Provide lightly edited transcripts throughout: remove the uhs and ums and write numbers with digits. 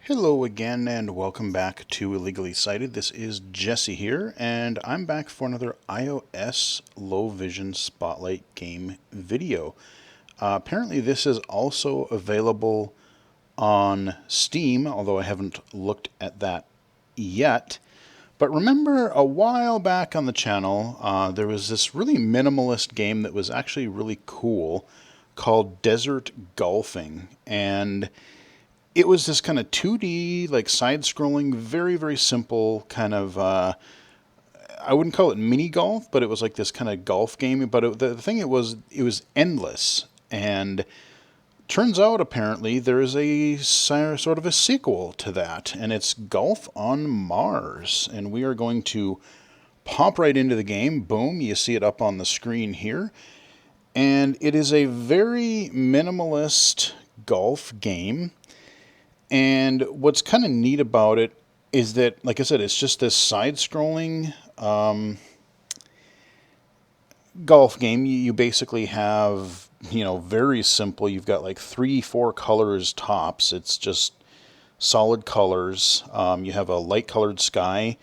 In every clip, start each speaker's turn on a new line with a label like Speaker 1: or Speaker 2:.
Speaker 1: Hello again and welcome back to Illegally Sighted. This is Jesse here and I'm back for another iOS low vision spotlight game video. Apparently this is also available on Steam, although I haven't looked at that yet. But remember a while back on the channel, there was this really minimalist game that was actually really cool called Desert Golfing, and it was this kind of 2D, like side-scrolling, very, very simple kind of, I wouldn't call it mini golf, but it was like this kind of golf game. But the thing it was endless. And turns out, apparently, there is a sort of a sequel to that, and it's Golf on Mars. And we are going to pop right into the game. Boom, you see it up on the screen here. And it is a very minimalist golf game. And what's kind of neat about it is that, like I said, it's just this side-scrolling golf game. You basically have, very simple. You've got like 3, 4 colors tops. It's just solid colors. You have a light-colored sky.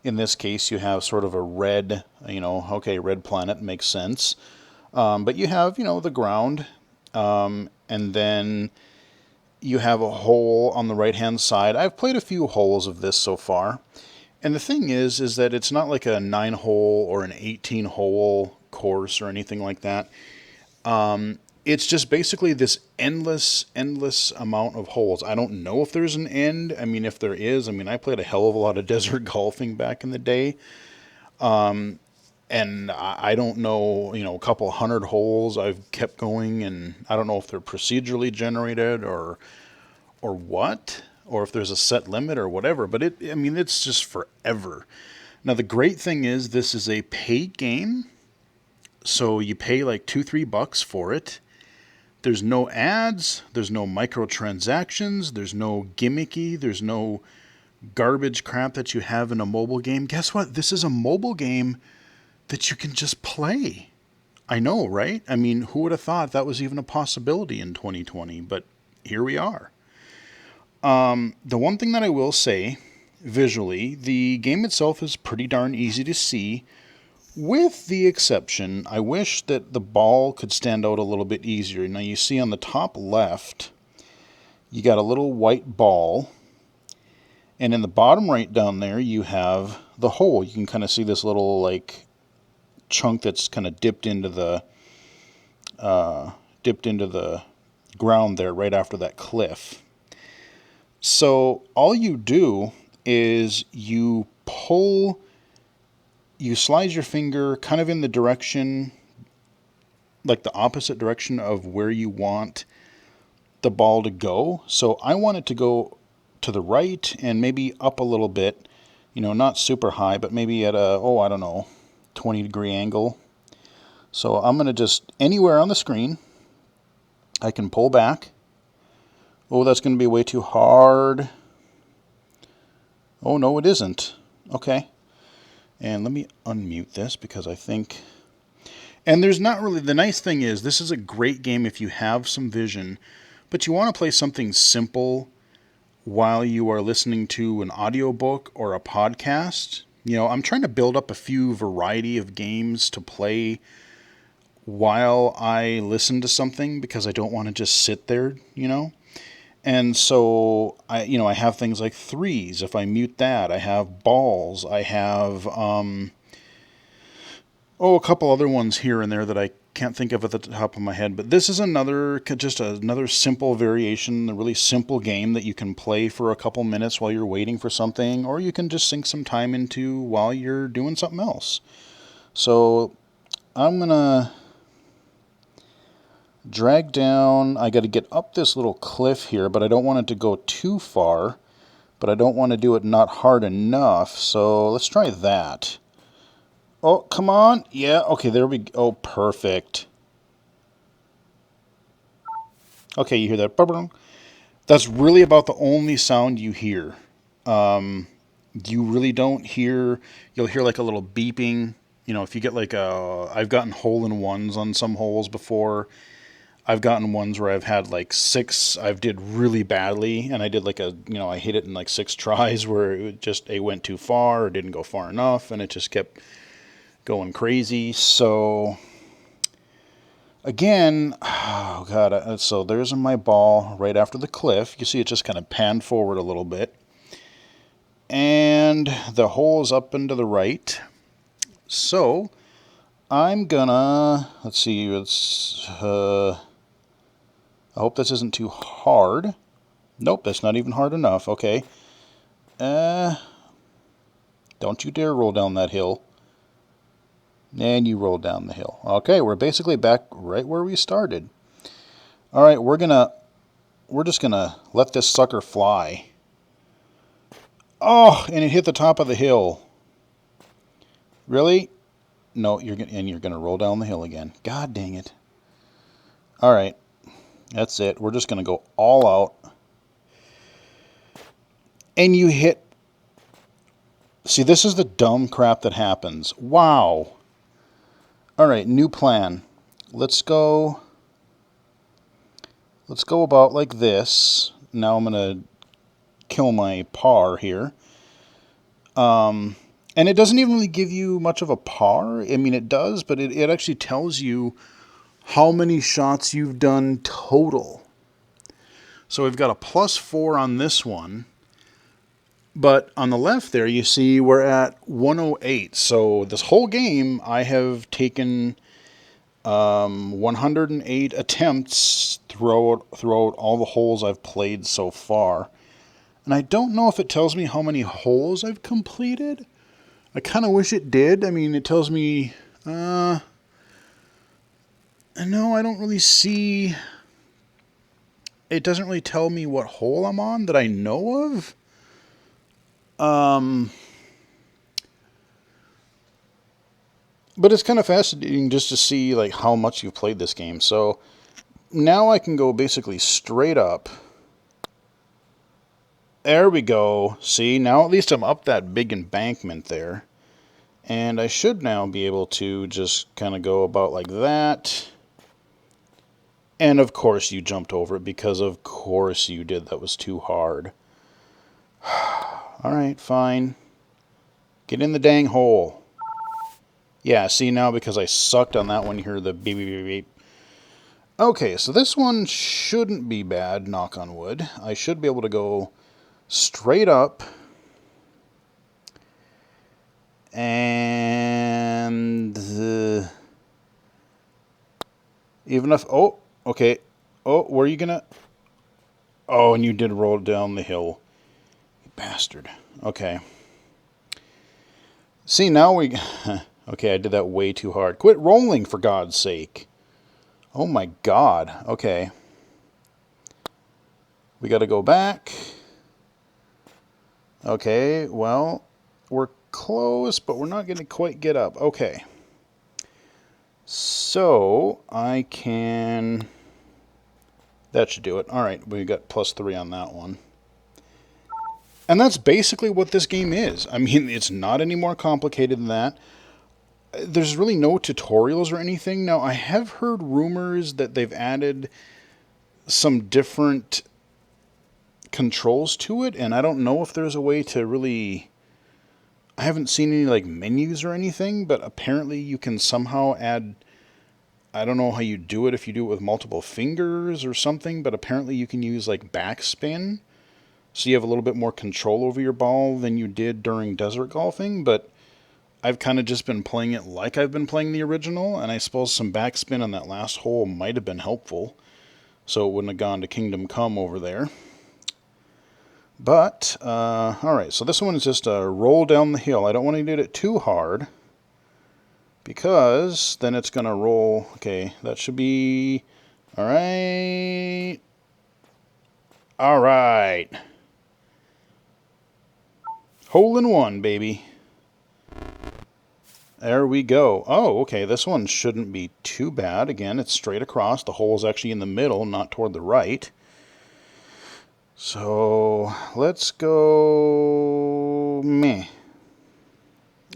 Speaker 1: In this case, you have sort of a red, red planet makes sense. But you have, the ground, and then you have a hole on the right-hand side. I've played a few holes of this so far. And the thing is that it's not like a 9-hole or an 18-hole course or anything like that. It's just basically this endless amount of holes. I don't know if there's an end. I mean, if there is, I played a hell of a lot of desert golfing back in the day. And I don't know, a couple hundred holes I've kept going, and I don't know if they're procedurally generated or what, or if there's a set limit or whatever, but it's just forever. Now, the great thing is this is a paid game, so you pay like $2-3 for it. There's no ads, there's no microtransactions, there's no gimmicky, there's no garbage crap that you have in a mobile game. Guess what? This is a mobile game that you can just play. I know, right? Who would have thought that was even a possibility in 2020? But here we are. The one thing that I will say, visually, the game itself is pretty darn easy to see, with the exception, I wish that the ball could stand out a little bit easier. Now you see on the top left, you got a little white ball, and in the bottom right down there, you have the hole. You can kind of see this little, like, chunk that's kind of dipped into the ground there right after that cliff. So all you do is you slide your finger kind of in the direction, like the opposite direction of where you want the ball to go. So I want it to go to the right and maybe up a little bit, not super high, but maybe at a, 20-degree angle. So I'm going to just, anywhere on the screen, I can pull back. Oh, that's going to be way too hard. Oh, no, it isn't. Okay. And let me unmute this because I think... And there's not really... The nice thing is, this is a great game if you have some vision, but you want to play something simple while you are listening to an audiobook or a podcast. I'm trying to build up a few variety of games to play while I listen to something because I don't want to just sit there, And so I have things like threes. If I mute that, I have balls. I have a couple other ones here and there that I can't think of at the top of my head. But this is another simple variation, a really simple game that you can play for a couple minutes while you're waiting for something, or you can just sink some time into while you're doing something else. So I'm gonna drag down. I got to get up this little cliff here, but I don't want it to go too far, but I don't want to do it not hard enough. So let's try that. Oh, come on. Yeah, okay, there we go. Oh, perfect. Okay, you hear that? That's really about the only sound you hear. You really don't hear, you'll hear like a little beeping. If you get like I've gotten hole-in-ones on some holes before. I've gotten ones where I've had like 6, I've did really badly, and I did like I hit it in like 6 tries where it went too far or didn't go far enough, and it just kept going crazy. So again, oh god, so there's my ball right after the cliff. You see it just kind of panned forward a little bit. And the hole is up and to the right. So I'm gonna, let's see, I hope this isn't too hard. Nope, that's not even hard enough. Okay. Don't you dare roll down that hill. And you roll down the hill. Okay, we're basically back right where we started. All right, we're just gonna let this sucker fly. Oh, and it hit the top of the hill. Really? No, you're gonna roll down the hill again. God dang it. All right, that's it. We're just gonna go all out. And you hit. See, this is the dumb crap that happens. Wow. All right, new plan. Let's go about like this. Now I'm gonna kill my par here. And it doesn't even really give you much of a par. I mean, it does, but it actually tells you how many shots you've done total. So we've got a +4 on this one. But on the left there, you see we're at 108. So this whole game, I have taken 108 attempts throughout all the holes I've played so far. And I don't know if it tells me how many holes I've completed. I kind of wish it did. I mean, it tells me... no, I don't really see... It doesn't really tell me what hole I'm on that I know of. But it's kind of fascinating just to see like how much you've played this game. So now I can go basically straight up. There we go. See, now at least I'm up that big embankment there. And I should now be able to just kind of go about like that. And of course you jumped over it because of course you did. That was too hard. Alright, fine. Get in the dang hole. Yeah, see now because I sucked on that one, you hear the beep, beep, beep, beep. Okay, so this one shouldn't be bad, knock on wood. I should be able to go straight up. And... even if... Oh, okay. Oh, where are you gonna... Oh, and you did roll down the hill. You bastard. Okay. See, now we... Okay, I did that way too hard. Quit rolling, for God's sake. Oh my God. Okay. We gotta go back. Okay, well, we're close, but we're not gonna quite get up. Okay. So, I can... That should do it. Alright, we got +3 on that one. And that's basically what this game is. I mean, it's not any more complicated than that. There's really no tutorials or anything. Now, I have heard rumors that they've added some different controls to it, and I don't know if there's a way to really... I haven't seen any like menus or anything, but apparently you can somehow add... I don't know how you do it, if you do it with multiple fingers or something, but apparently you can use like backspin, so you have a little bit more control over your ball than you did during desert golfing, but I've kind of just been playing it like I've been playing the original, and I suppose some backspin on that last hole might have been helpful, so it wouldn't have gone to Kingdom Come over there. But, alright, so this one is just a roll down the hill. I don't want to do it too hard, because then it's going to roll. Okay, that should be... Alright. Alright. Hole in one, baby. There we go. Oh, okay, this one shouldn't be too bad. Again, it's straight across. The hole's actually in the middle, not toward the right. So, let's go... Meh.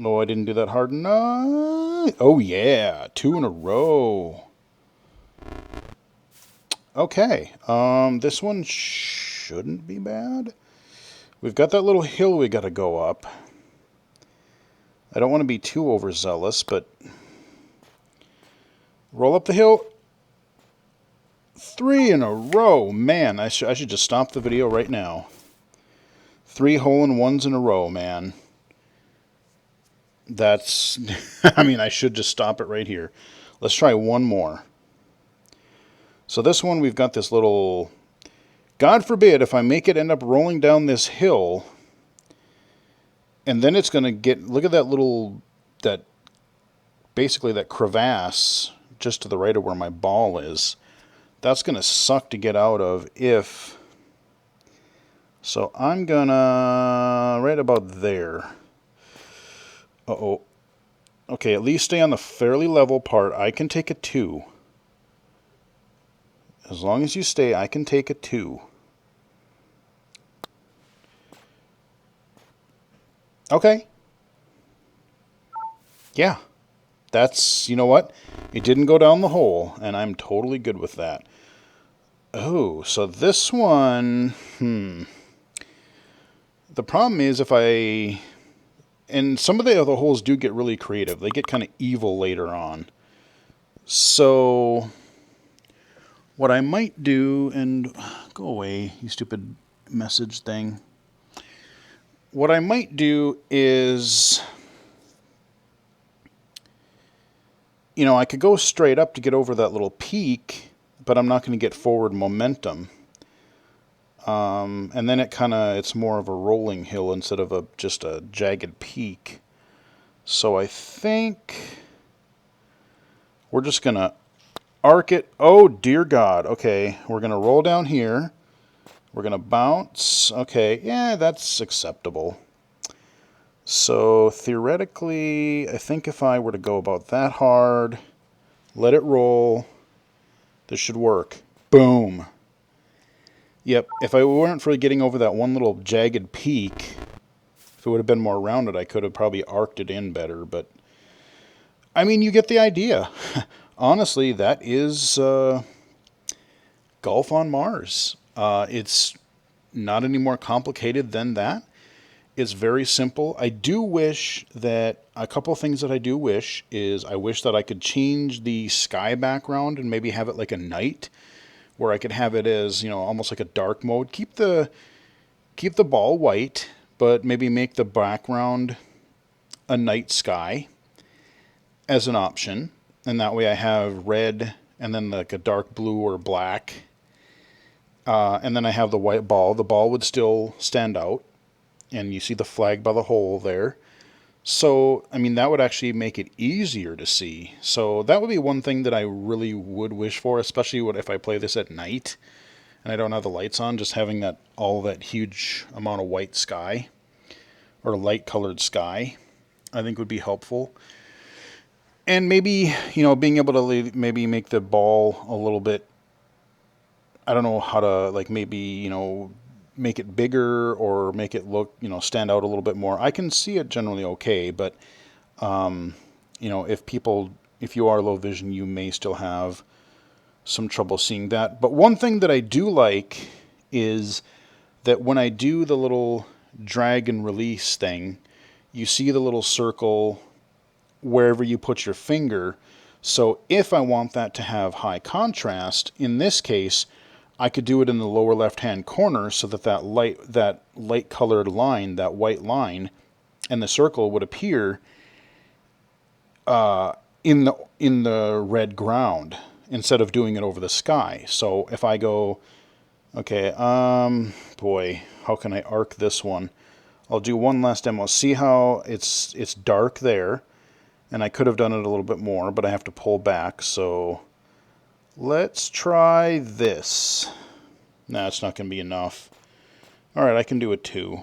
Speaker 1: Oh, I didn't do that hard enough. Oh, yeah. 2 in a row. Okay, this one shouldn't be bad. We've got that little hill we got to go up. I don't want to be too overzealous, but roll up the hill. 3 in a row. Man, I should just stop the video right now. 3 hole-in-ones in a row, man. That's... I mean, I should just stop it right here. Let's try one more. So this one, we've got this little... God forbid if I make it end up rolling down this hill, and then it's going to get... Look at that little... Basically that crevasse just to the right of where my ball is. That's going to suck to get out of if... So I'm going to... Right about there. Uh-oh. Okay, at least stay on the fairly level part. I can take a 2. As long as you stay, I can take a 2. Okay. Yeah. That's, you know what? It didn't go down the hole, and I'm totally good with that. Oh, so this one... The problem is if I... And some of the other holes do get really creative. They get kind of evil later on. So... What I might do... And go away, you stupid message thing. What I might do is... You know, I could go straight up to get over that little peak, but I'm not going to get forward momentum. And then it's more of a rolling hill instead of just a jagged peak. So I think we're just going to arc it. Oh, dear God. Okay, we're going to roll down here. We're going to bounce. Okay, yeah, that's acceptable. So theoretically, I think if I were to go about that hard, let it roll, this should work. Boom. Yep, if I weren't for getting over that one little jagged peak, if it would have been more rounded, I could have probably arced it in better, but... I mean, you get the idea. Honestly, that is Golf on Mars. It's not any more complicated than that. It's very simple. I do wish that... A couple of things that I do wish is I wish that I could change the sky background and maybe have it like a night, where I could have it as, you know, almost like a dark mode. Keep the ball white, but maybe make the background a night sky as an option. And that way I have red and then like a dark blue or black. And then I have the white ball. The ball would still stand out. And you see the flag by the hole there. So, I mean, that would actually make it easier to see. So that would be one thing that I really would wish for, especially if I play this at night and I don't have the lights on, just having all that huge amount of white sky or light colored sky, I think would be helpful. And maybe, you know, being able to maybe make the ball a little bit, I don't know how to, like, maybe, you know, make it bigger or make it look, you know, stand out a little bit more. I can see it generally okay, but, you know, if you are low vision, you may still have some trouble seeing that. But one thing that I do like is that when I do the little drag and release thing, you see the little circle wherever you put your finger. So if I want that to have high contrast, in this case, I could do it in the lower left-hand corner so that that light colored line, that white line, and the circle would appear in the red ground instead of doing it over the sky. So if I go, okay, boy, how can I arc this one? I'll do one last demo. See how it's dark there, and I could have done it a little bit more, but I have to pull back. So let's try this. Nah, it's not going to be enough. All right, I can do a 2.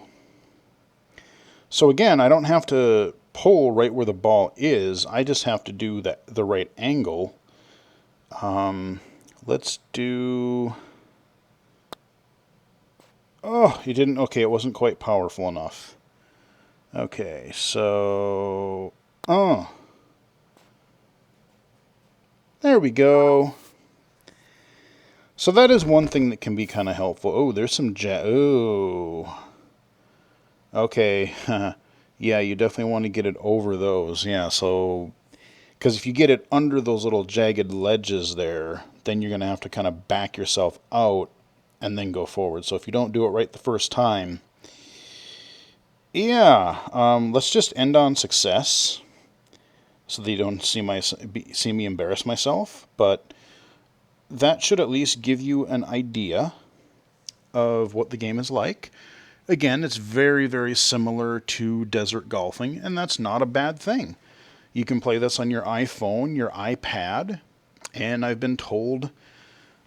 Speaker 1: So again, I don't have to pull right where the ball is. I just have to do the right angle. Let's do... Oh, you didn't... Okay, it wasn't quite powerful enough. Okay, so... Oh. There we go. So that is one thing that can be kind of helpful. Oh, there's some oh. Okay. Yeah, you definitely want to get it over those. Yeah, so because if you get it under those little jagged ledges there, then you're going to have to kind of back yourself out and then go forward. So if you don't do it right the first time, yeah, let's just end on success so that you don't see me embarrass myself. But that should at least give you an idea of what the game is like. Again, it's very, very similar to desert golfing, and that's not a bad thing. You can play this on your iPhone, your iPad, and I've been told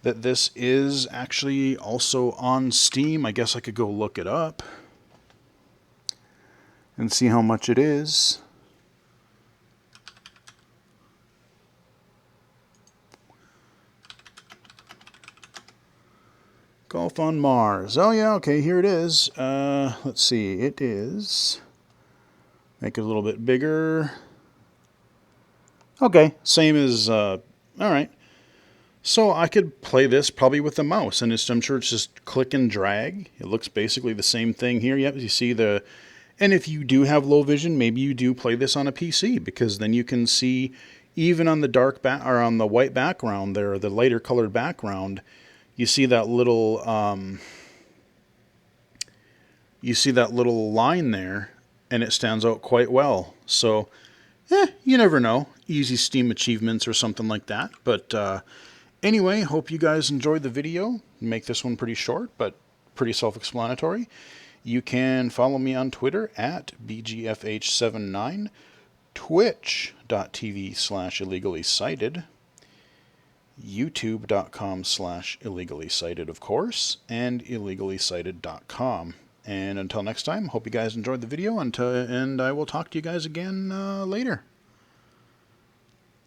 Speaker 1: that this is actually also on Steam. I guess I could go look it up and see how much it is. Golf on Mars. Oh yeah, okay, here it is. Let's see, it is... Make it a little bit bigger. Okay, same as... Alright. So I could play this probably with the mouse, and I'm sure it's just click and drag. It looks basically the same thing here. Yep, you see the... And if you do have low vision, maybe you do play this on a PC, because then you can see, even on the or on the white background there, the lighter colored background, you see that little line there, and it stands out quite well. So, you never know. Easy Steam achievements or something like that. But anyway, hope you guys enjoyed the video. Make this one pretty short, but pretty self-explanatory. You can follow me on Twitter at BGFH79, twitch.tv/illegally-cited, youtube.com/illegally-cited, of course, and illegally-cited.com. And until next time, hope you guys enjoyed the video, and I will talk to you guys again later.